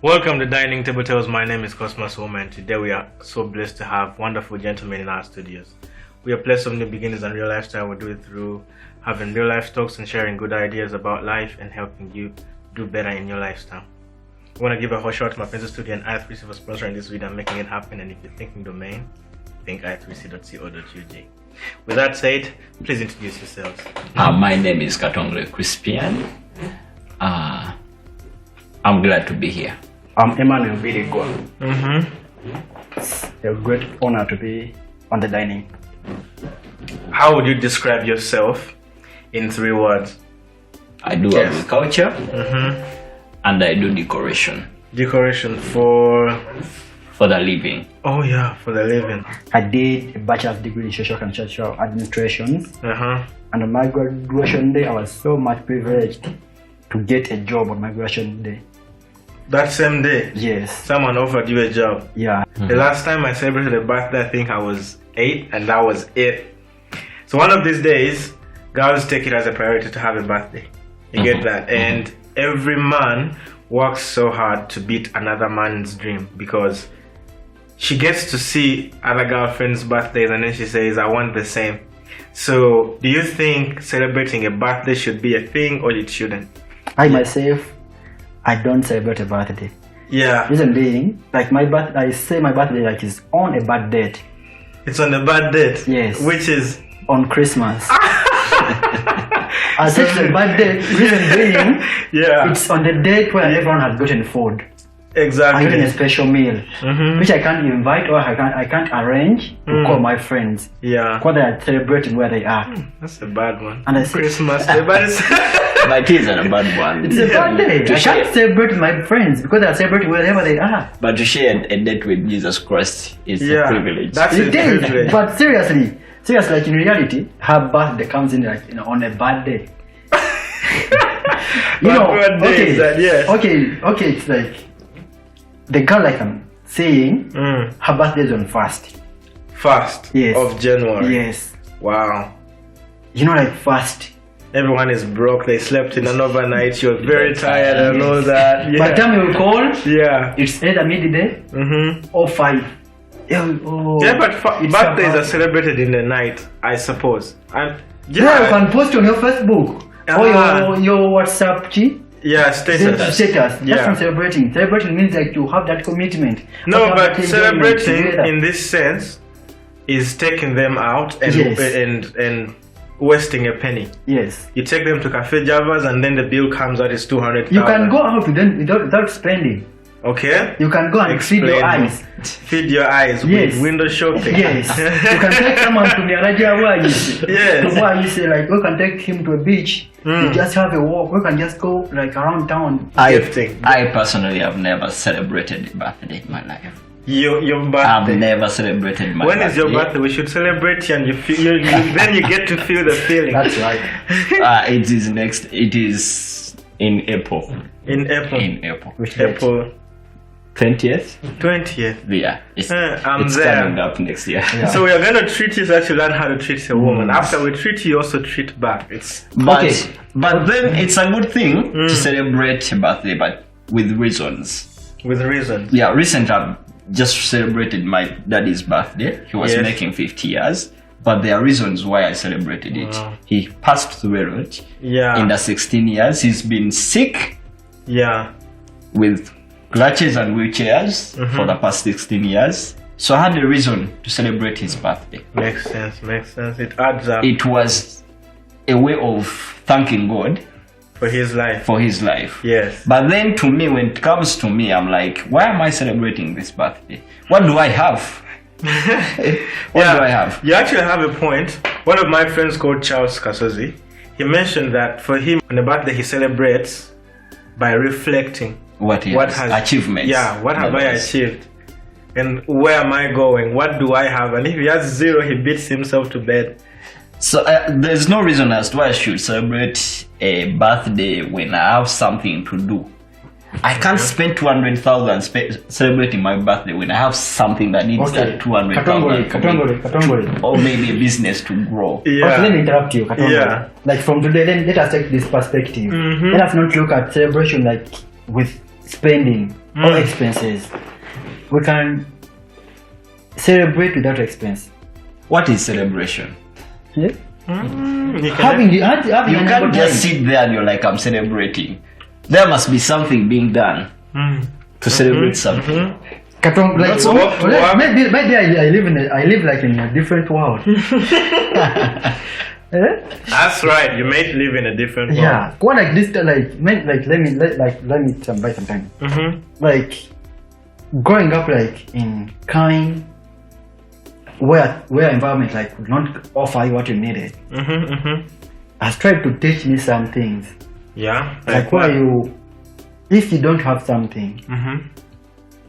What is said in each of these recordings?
Welcome to Dining Table Tales. My name is Cosmos Woman, and today we are so blessed to have wonderful gentlemen in our studios. We are blessed of new beginnings and real lifestyle. We do it through having real life talks and sharing good ideas about life and helping you do better in your lifestyle. I want to give a whole shout out to my friends studio and i3c for sponsoring this video and making it happen. And if you're thinking domain, think i3c.co.ug. With that said, please introduce yourselves. My name is Katongole Crispian. I'm glad to be here. I'm Emmanuel Vidigo. It's a great honor to be on the dining. How would you describe yourself in 3 words? I do agriculture and I do decoration. Decoration for the living. Oh yeah, for the living. I did a bachelor's degree in social and cultural administration. And on my graduation day, I was so much privileged to get a job on my graduation day. That same day? Yes. Someone offered you a job? Yeah. The last time I celebrated a birthday, I think I was 8, and that was it. So one of these days, girls take it as a priority to have a birthday. You get that? And every man works so hard to beat another man's dream because she gets to see other girlfriends' birthdays and then she says, I want the same. So do you think celebrating a birthday should be a thing or it shouldn't? I myself, I don't celebrate a birthday. Yeah. Reason being, like I say my birthday like it's on a bad date. It's on a bad date? Yes. Which is? On Christmas. I said it's a bad date. Reason being, it's on the date where everyone has gotten food. Exactly. I'm getting a special meal, which I can't invite or I can't arrange to call my friends. Yeah. Because they are celebrating where they are. That's a bad one. And I say, Christmas Day, but it's But it isn't a bad one. It's a bad day. I can't celebrate with my friends because they are celebrating wherever they are. But to share a date with Jesus Christ is a privilege. That's a privilege. But seriously, like in reality, her birthday comes in like on a bad day. Okay, it's like the girl like I'm saying, her birthday is on first. Yes. Of January. Yes. Wow. You know, like first. Everyone is broke. They slept in an overnight. You're very tired and all that. By the time you call, it's either midday or 5. But birthdays are celebrated in the night, I suppose. You can post on your Facebook or your WhatsApp. Status. That's not celebrating. Celebrating means like to have that commitment. No, but celebrating in this sense is taking them out and wasting a penny. Yes. You take them to Cafe Javas and then the bill comes out is 200,000. You can go out with them without spending. Okay. You can go and feed your eyes. Feed your eyes with window shopping. Yes. You can take someone to Miaraja where you say. Yes. So where you say like we can take him to a beach. You just have a walk. We can just go like around town. I personally have never celebrated a birthday in my life. Your birthday? I've never celebrated my birthday. When is your birthday? We should celebrate you and then you get to feel the feeling. That's right. It is in April. In April? In April. Which April 20th? 20th. Yeah. It's there. Coming up next year. Yeah. So we are going to treat you so that you learn how to treat a woman. After we treat you, also treat back. But then it's a good thing to celebrate a birthday, but with reasons. With reasons? Yeah, recently I've just celebrated my daddy's birthday. He was making 50 years. But there are reasons why I celebrated it. He passed through a lot. In the 16 years, he's been sick. With crutches and wheelchairs for the past 16 years. So I had a reason to celebrate his birthday. Makes sense. It adds up. It was a way of thanking God for his life. Yes. But then to me, when it comes to me, I'm like, why am I celebrating this birthday? What do I have? What do I have? You actually have a point. One of my friends called Charles Kasozi, he mentioned that for him on the birthday he celebrates by reflecting what has achievements. What have I achieved? And where am I going? What do I have? And if he has 0, he beats himself to bed. So there's no reason as to why I should celebrate a birthday when I have something to do. I can't spend 200,000 celebrating my birthday when I have something that needs that 200,000 or maybe a business to grow. Let me interrupt you. Like from today, then let us take this perspective. Let us not look at celebration like with spending. or expenses. We can celebrate without expense. What is celebration? Yeah? You can't just sit there and you're like, I'm celebrating. There must be something being done to celebrate something. Like, maybe I live like in a different world. That's right. You may live in a different world. Yeah. What like this? Let me buy some time. Like growing up like in kind where environment like would not offer you what you needed. Has tried to teach me some things. Yeah. Like why if you don't have something,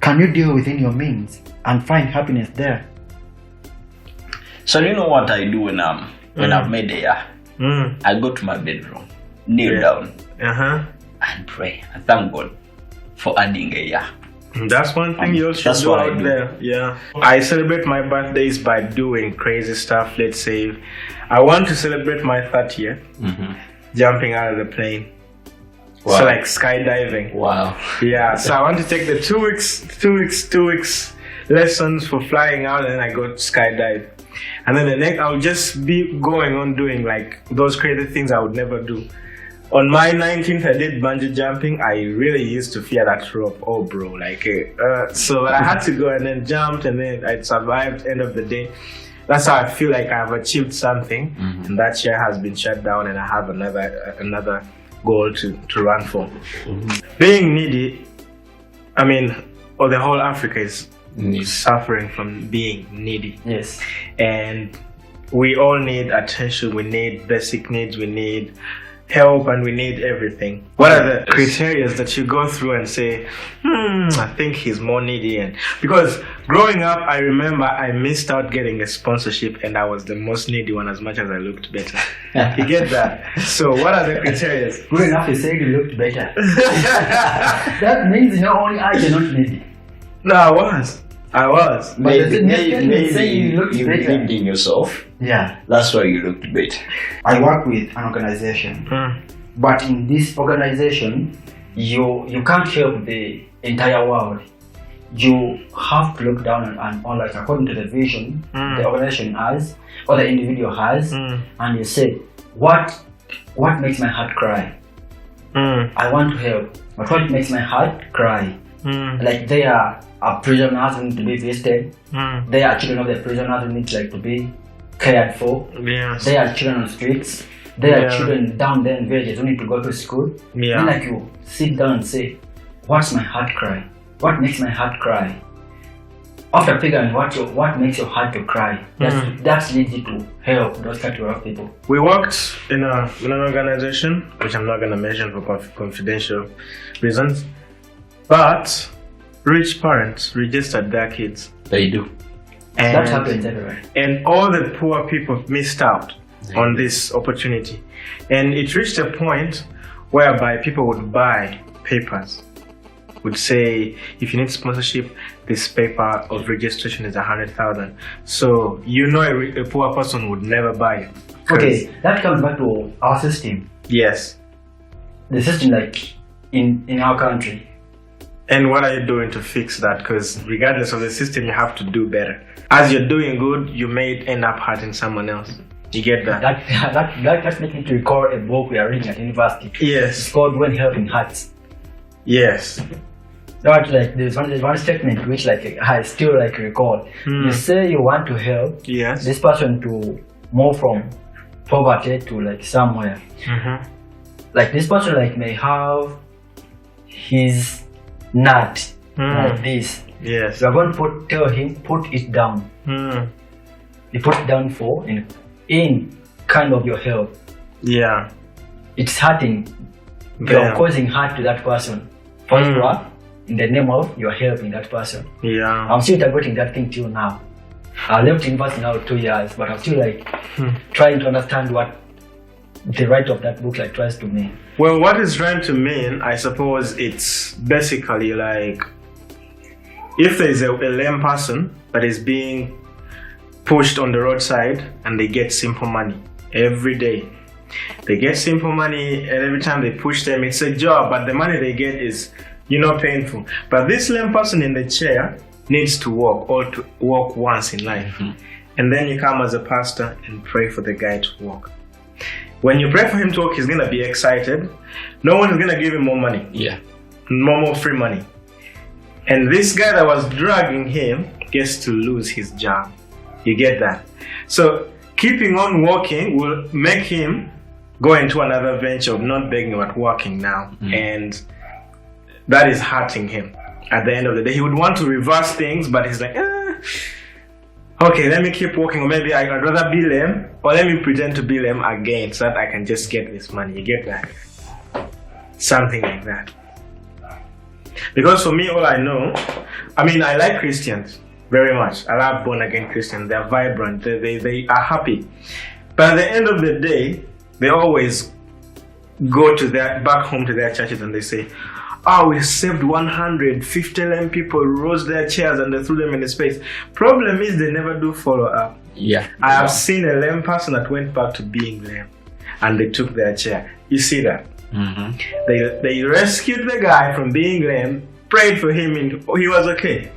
can you deal within your means and find happiness there? So you know what I do when I've made a year? I go to my bedroom, kneel down, and pray and thank God for adding a year. That's one thing you should do out there. Yeah. I celebrate my birthdays by doing crazy stuff. Let's say I want to celebrate my 30th, jumping out of the plane. Wow. So like skydiving. Wow. Yeah. So I want to take the 2 weeks lessons for flying out, and then I go to skydive. And then the next, I'll just be going on doing like those crazy things I would never do. On my 19th, I did bungee jumping. I really used to fear that rope. Oh, bro, like, so I had to go and then jumped, and then I survived. End of the day, that's how I feel like I've achieved something. And that year has been shut down, and I have another goal to run for. Being needy, I mean, the whole Africa is suffering from being needy. Yes. And we all need attention. We need basic needs. We need help, and we need everything. What are the criteria that you go through and say, I think he's more needy? And because growing up, I remember I missed out getting a sponsorship, and I was the most needy one as much as I looked better. You get that? So what are the criteria? Growing up, you said you looked better. That means not only I cannot needy. No, I was. But maybe you believed in yourself. Yeah. That's why you looked better. I work with an organization. But in this organization, you can't help the entire world. You have to look down on like according to the vision the organization has or the individual has, and you say, what makes my heart cry? I want to help, but what makes my heart cry? Like they are prisoners who need to be visited. They are children of the prisoners who need like to be cared for. Yes. They are children on the streets. They are children down there in villages who need to go to school. Yeah. Then like you sit down and say, what's my heart cry? What makes my heart cry? After figuring what makes your heart to cry, that leads you to help those category of people. We worked in an organization, which I'm not going to mention for confidential reasons, but rich parents registered their kids. They do. And that happens everywhere. And all the poor people missed out on this opportunity. And it reached a point whereby people would buy papers, would say, if you need sponsorship, this paper of registration is 100,000. So a poor person would never buy it. Okay, that comes back to our system. Yes. The system like in our country. And what are you doing to fix that? Because regardless of the system, you have to do better. As you're doing good, you may end up hurting someone else. You get that? That's making me to recall a book we are reading at university. Yes. It's called When Helping Hurts. Yes. That like there's one statement which like I still like recall. You say you want to help this person to move from poverty to like somewhere. Like this person like may have his nut like this. Yes. We are going to tell him put it down. You put it down for in kind of your help. Yeah. It's hurting. You're causing hurt to that person. For you are in the name of you're helping that person. Yeah. I'm still integrating that thing till now. I left university now 2 years, but I'm still like trying to understand what the writer of that book like tries to mean. Well, what is trying to mean, I suppose it's basically like if there is a lame person that is being pushed on the roadside and they get simple money every day. They get simple money, and every time they push them, it's a job, but the money they get is painful. But this lame person in the chair needs to walk, or to walk once in life. And then you come as a pastor and pray for the guy to walk. When you pray for him to walk, he's going to be excited. No one is going to give him more money. Yeah. More free money. And this guy that was dragging him gets to lose his job. You get that? So keeping on walking will make him go into another venture of not begging but walking now. And that is hurting him. At the end of the day, he would want to reverse things, but he's like, okay, let me keep walking, or maybe I'd rather be lame, or let me pretend to be lame again so that I can just get this money. You get that? Something like that. Because for me, all I know, I like Christians very much. I love born again Christians. They're vibrant. They are happy. But at the end of the day, they always go to back home to their churches and they say, we saved 150 lame people, rose their chairs and they threw them in the space. Problem is they never do follow up. Yeah. I have seen a lame person that went back to being lame and they took their chair. You see that? They rescued the guy from being lame, prayed for him, and he was okay.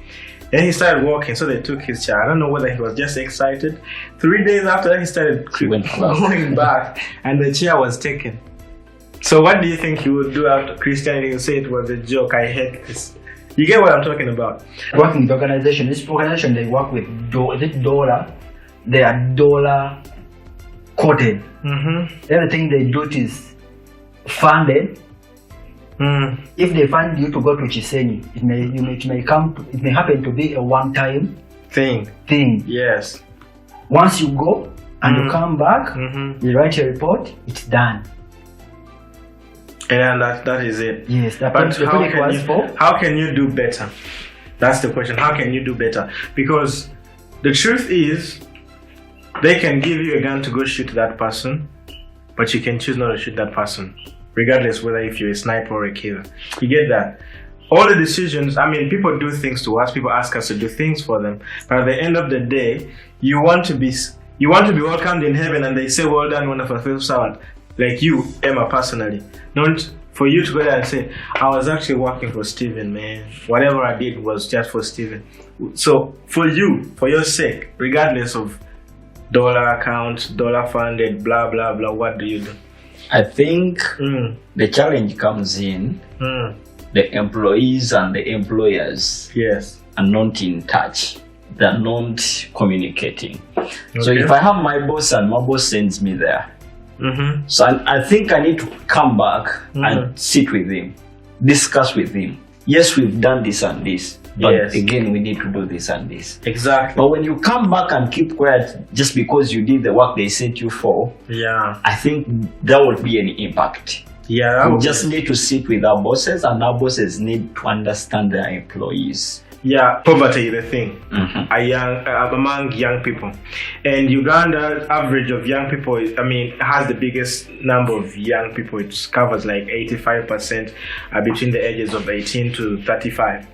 Then he started walking, so they took his chair. I don't know whether he was just excited. 3 days after that, he started going back and the chair was taken. So what do you think he would do after Christianity? You say it was a joke, I hate this. You get what I'm talking about? Working with organization. This organization, they work with dollar. They are dollar coded. Everything they do is funded. If they fund you to go to Chisenyi, it may happen to be a one-time thing. Yes. Once you go and you come back, you write a report, it's done. And that is it. Yes, but how can you do better? That's the question. How can you do better? Because the truth is, they can give you a gun to go shoot that person, but you can choose not to shoot that person, regardless whether if you're a sniper or a killer. You get that? All the decisions, people do things to us, people ask us to do things for them, but at the end of the day, you want to be welcomed in heaven and they say, well done, wonderful, faithful servant. Like you, Emma, personally. Not for you to go there and say, I was actually working for Steven, man. Whatever I did was just for Steven. So for you, for your sake, regardless of dollar account, dollar funded, blah, blah, blah, what do you do? I think the challenge comes in the employees and the employers are not in touch. They're not communicating. Okay. So if I have my boss and my boss sends me there, so I think I need to come back and sit with him, discuss with him. Yes, we've done this and this, but again, we need to do this and this. Exactly. But when you come back and keep quiet just because you did the work they sent you for, I think there won't be any impact. We just need to sit with our bosses, and our bosses need to understand their employees. Poverty is the thing among young people, and Uganda average of young people has the biggest number of young people. It covers like 85% between the ages of 18 to 35,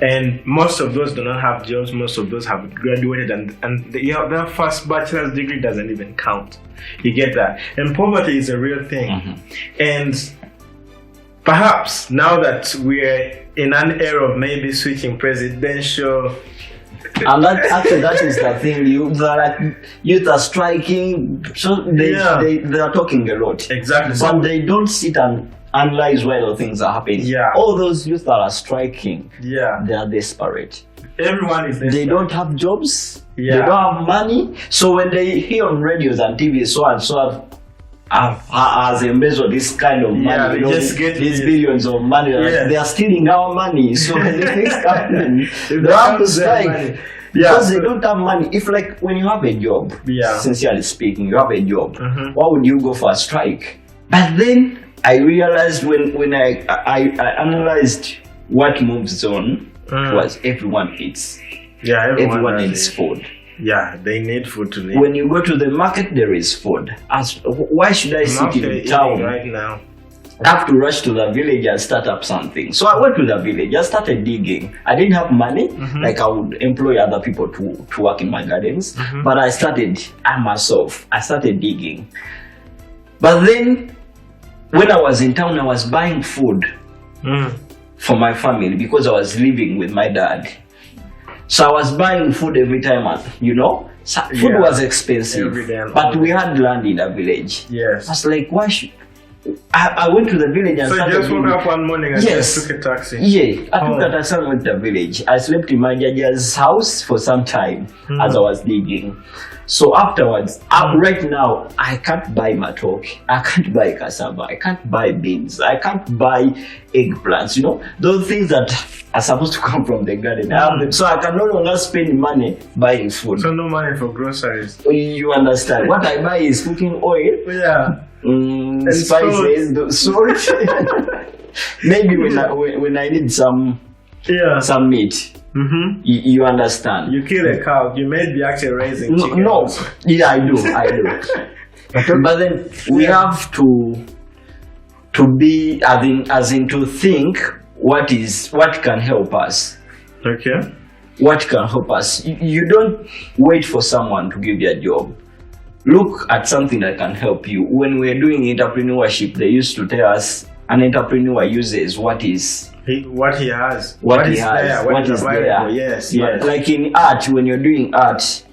and most of those do not have jobs. Most of those have graduated and their first bachelor's degree doesn't even count. You get that? And poverty is a real thing. And perhaps now that we're in an era of maybe switching presidential, and that is the thing. Youth are striking, so they are talking a lot. Exactly. But they don't sit and analyze why the things are happening. All those youth that are striking, they are desperate. Everyone is desperate. They don't have jobs. They don't have money. So when they hear on radios and TV, so and so has embezzled this kind of money, they just get these billions of money. They are stealing our money. So when these things happen, they have to strike. Because they don't have money. If like when you have a job, sincerely speaking, you have a job, why would you go for a strike? But then I realized when I analyzed what moves on was everyone eats. Everyone needs food. They need food to live. When you go to the market, there is food. Why should I sit in town right now? I have to rush to the village and start up something. So I went to the village. I started digging. I didn't have money, like I would employ other people to work in my gardens. But I started digging. But then, when I was in town, I was buying food. for my family because I was living with my dad. So I was buying food every time, So food was expensive, but we had land in the village. Yes. I was like, why should... I went to the village and so you just woke up one morning and just took a taxi? Yeah, I took a taxi and went to the village. I slept in my judge's house for some time as I was digging. So afterwards, right now, I can't buy matoke, I can't buy cassava, I can't buy beans, I can't buy eggplants, those things that are supposed to come from the garden. So I can no longer spend money buying food. So no money for groceries. You understand? What I buy is cooking oil. Yeah. Spices, salt. Maybe when I need some meat. Mm-hmm. You understand? You kill a cow. You may be actually raising chickens. No. Yeah, I do. But then we have to be as in to think what can help us. Okay. What can help us? You don't wait for someone to give you a job. Look at something that can help you. When we're doing entrepreneurship, they used to tell us an entrepreneur uses what he has. What is there. Yes. Like in art, when you're doing art,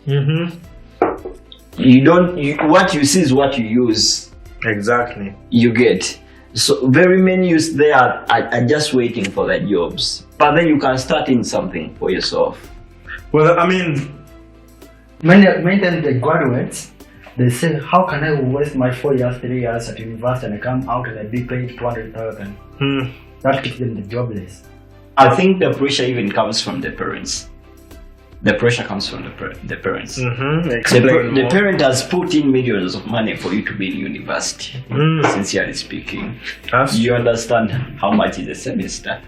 what you see is what you use. Exactly. You get. So very many youths there are just waiting for their jobs. But then you can start in something for yourself. Well, I mean, many times the graduates, they say, how can I waste my 4 years, 3 years at university and come out with a big pay 200,000? That keeps them jobless. I think the pressure even comes from the parents. The pressure comes from the parents. The parent has put in millions of money for you to be in university, sincerely speaking. You understand how much is a semester?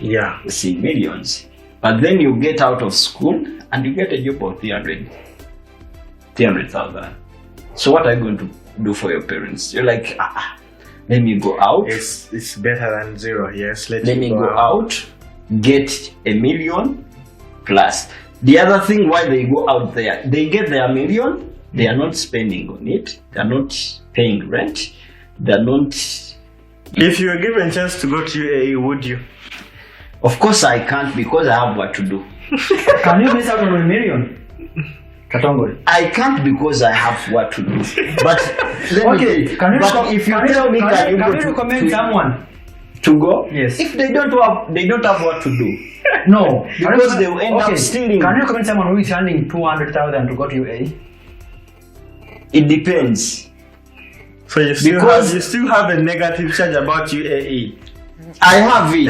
Yeah. It's in millions. But then you get out of school and you get a job of 300,000. So what are you going to do for your parents? You're like, let me go out. It's better than zero. Yes, let me go out, get $1 million plus. The other thing why they go out there, they get their $1 million, they are not spending on it, they are not paying rent, they are not... If you were given a chance to go to UAE, would you? Of course I can't because I have what to do. Can you miss out on $1 million? I can't because I have what to do. But if you tell me, can you recommend someone to go? Yes. If they don't have what to do. No, because they will end up stealing. Can you recommend someone who is earning 200,000 to go to UAE? It depends. So you still have a negative charge about UAE. I have it,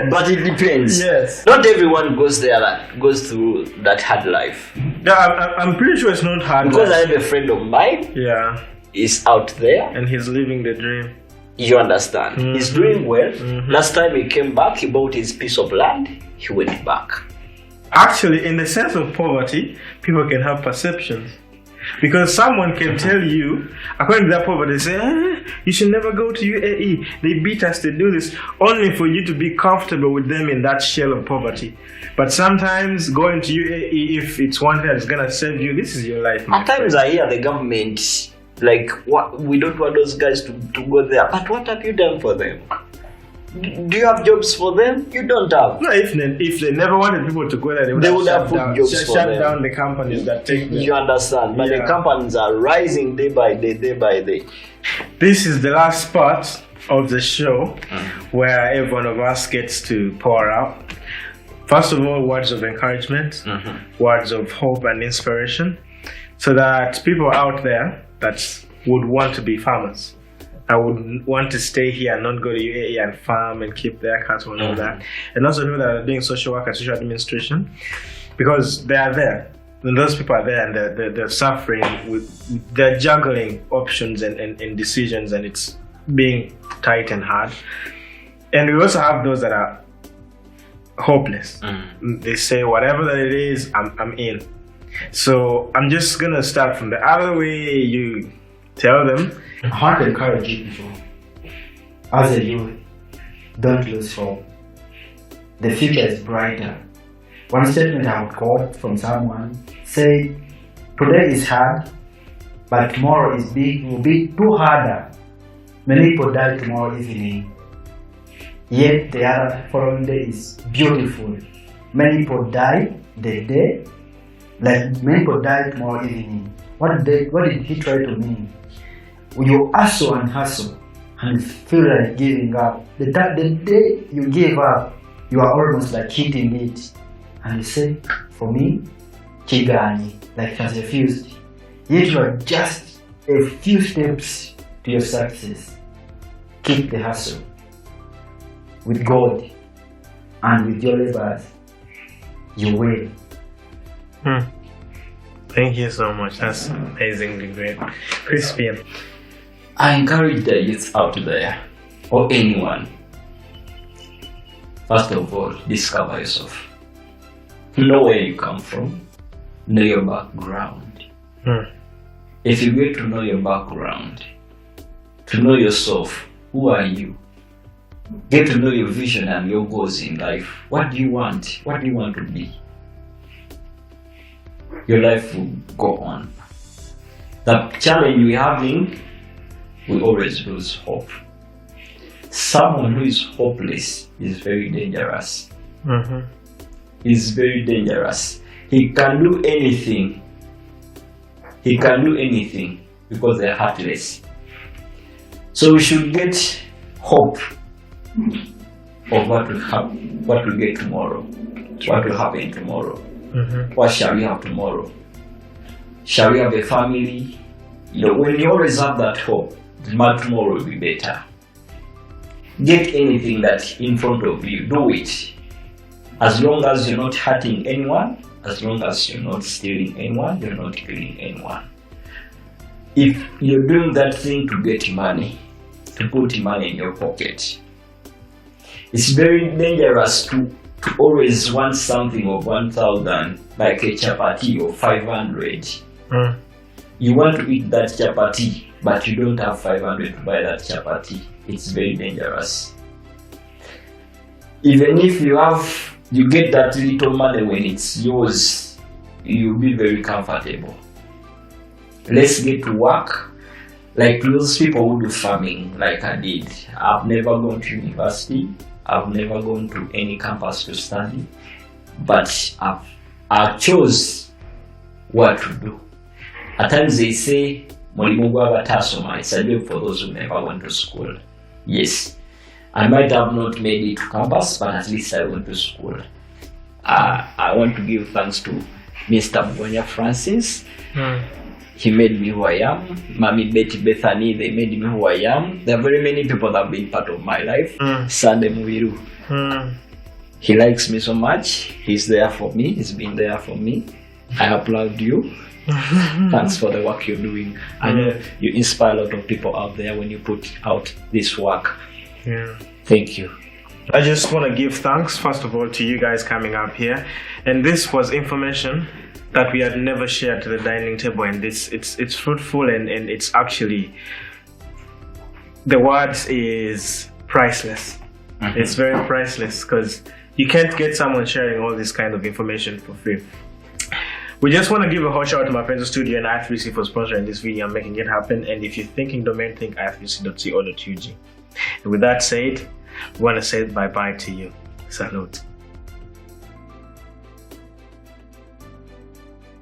but it depends. Yes. Not everyone goes through that hard life. Yeah, I'm pretty sure it's not hard. Because I have a friend of mine. Yeah. Is out there. And he's living the dream. You understand? He's doing well. Last time he came back, he bought his piece of land. He went back. Actually, in the sense of poverty, people can have perceptions. Because someone can tell you, according to that poverty, they say, you should never go to UAE. They beat us to do this, only for you to be comfortable with them in that shell of poverty. But sometimes going to UAE, if it's one that's going to save you, this is your life. At times I hear the government, like, what, we don't want those guys to go there. But what have you done for them? Do you have jobs for them? You don't have. No, if they never wanted people to go there, they would have put jobs for them. Shut down the companies that take them. You understand? But the companies are rising day by day. This is the last part of the show where every one of us gets to pour out. First of all, words of encouragement, words of hope and inspiration, so that people out there that would want to be farmers, I would want to stay here and not go to UAE and farm and keep their cattle and all that. And also people that are doing social work and social administration, because they are there. And those people are there and they're suffering they're juggling options and decisions, and it's being tight and hard. And we also have those that are hopeless. They say, whatever that it is, I'm in. So I'm just going to start from the other way. You tell them. I want to encourage you people. As a youth, don't lose hope. The future is brighter. One statement I have got from someone said, today is hard, but tomorrow will be too harder. Many people die tomorrow evening. yet the other following day is beautiful. Many people die the day, like many people die tomorrow evening. What did he try to mean? You hustle and feel like giving up. The day you give up, you are almost like hitting it. And you say, for me, Kigani, like has refused. Yet you are just a few steps to your success. Keep the hustle. With God and with your labors, you will. Thank you so much. That's amazingly great. Crispian. I encourage the youth out there, or anyone, first of all, discover yourself. Know where you come from, know your background. If you get to know your background, to know yourself, who are you? Get to know your vision and your goals in life. What do you want? What do you want to be? Your life will go on. The challenge we're having, we always lose hope. Someone who is hopeless is very dangerous. Is very dangerous. He can do anything. He can do anything because they're heartless. So we should get hope of what will get tomorrow. What will happen tomorrow? What shall we have tomorrow? Shall we have a family? You know, when you always have that hope, tomorrow will be better. Get anything that's in front of you, do it. As long as you're not hurting anyone, as long as you're not stealing anyone, you're not killing anyone. If you're doing that thing to get money, to put money in your pocket, it's very dangerous to always want something of 1,000, like a chapati or 500. You want to eat that chapati, but you don't have 500 to buy that chapati. It's very dangerous. Even if you get that little money when it's yours, you'll be very comfortable. Let's get to work. Like those people who do farming, like I did. I've never gone to university. I've never gone to any campus to study. But I chose what to do. At times they say, Mulimu gw'abatasoma, it's a job for those who never went to school. Yes. I might have not made it to campus, but at least I went to school. I want to give thanks to Mr. Mgonya Francis. He made me who I am. Mami Betty Bethany, they made me who I am. There are very many people that have been part of my life. Sunday Mubiru. He likes me so much. He's there for me. He's been there for me. I applaud you. Thanks for the work you're doing. I know you inspire a lot of people out there when you put out this work. Thank you. I just want to give thanks first of all to you guys coming up here, and this was information that we had never shared to the dining table, and it's fruitful and it's actually, the words is priceless. It's very priceless because you can't get someone sharing all this kind of information for free. We just want to give a hot shout out to my friends at Studio and i3c for sponsoring this video and making it happen. And if you're thinking domain, think i3c.co.ug. And with that said, we want to say bye-bye to you. Salute.